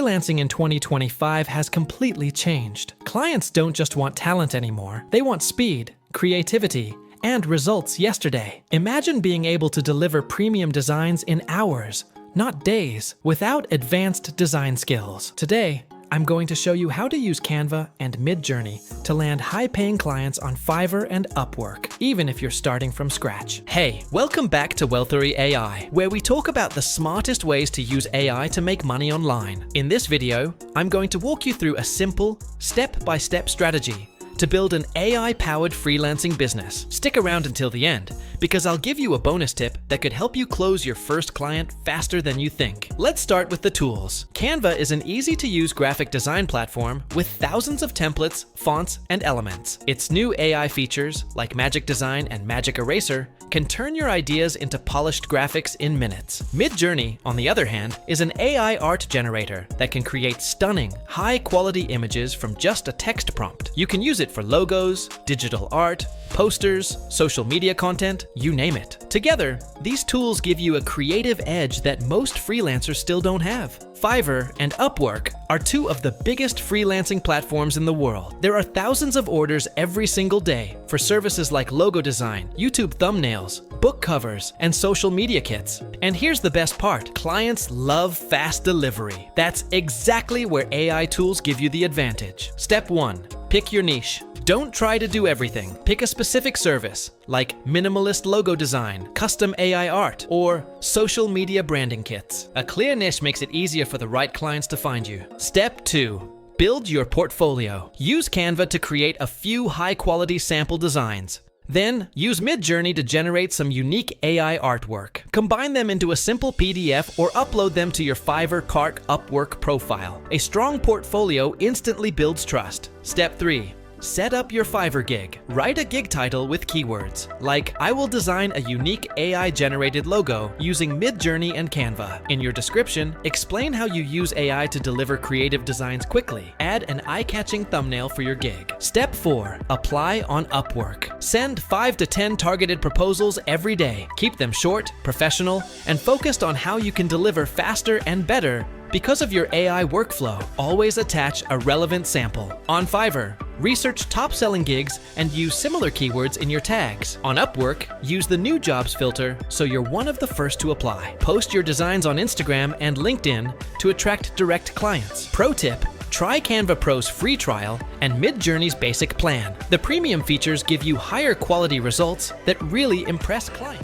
Freelancing in 2025 has completely changed. Clients don't just want talent anymore, they want speed, creativity, and results yesterday. Imagine being able to deliver premium designs in hours, not days, without advanced design skills. Today, I'm going to show you how to use Canva and MidJourney to land high-paying clients on Fiverr and Upwork, even if you're starting from scratch. Hey, welcome back to Wealthery AI, where we talk about the smartest ways to use AI to make money online. In this video, I'm going to walk you through a simple, step-by-step strategy to build an AI-powered freelancing business. Stick around until the end, because I'll give you a bonus tip that could help you close your first client faster than you think. Let's start with the tools. Canva is an easy-to-use graphic design platform with thousands of templates, fonts, and elements. Its new AI features, like Magic Design and Magic Eraser, can turn your ideas into polished graphics in minutes. MidJourney, on the other hand, is an AI art generator that can create stunning, high-quality images from just a text prompt. You can use it for logos, digital art, posters, social media content, you name it. Together, these tools give you a creative edge that most freelancers still don't have. Fiverr and Upwork are two of the biggest freelancing platforms in the world. There are thousands of orders every single day for services like logo design, YouTube thumbnails, book covers, and social media kits. And here's the best part: clients love fast delivery. That's exactly where AI tools give you the advantage. Step 1. Pick your niche. Don't try to do everything. Pick a specific service, like minimalist logo design, custom AI art, or social media branding kits. A clear niche makes it easier for the right clients to find you. Step 2. Build your portfolio. Use Canva to create a few high-quality sample designs. Then, use MidJourney to generate some unique AI artwork. Combine them into a simple PDF or upload them to your Fiverr Upwork profile. A strong portfolio instantly builds trust. Step 3. Set up your Fiverr gig. Write a gig title with keywords, like "I will design a unique AI-generated logo using MidJourney and Canva." In your description, explain how you use AI to deliver creative designs quickly. Add an eye-catching thumbnail for your gig. Step 4. Apply on Upwork. Send 5 to 10 targeted proposals every day. Keep them short, professional, and focused on how you can deliver faster and better because of your AI workflow. Always attach a relevant sample. On Fiverr, research top-selling gigs and use similar keywords in your tags. On Upwork, use the new jobs filter so you're one of the first to apply. Post your designs on Instagram and LinkedIn to attract direct clients. Pro tip: try Canva Pro's free trial and MidJourney's basic plan. The premium features give you higher quality results that really impress clients.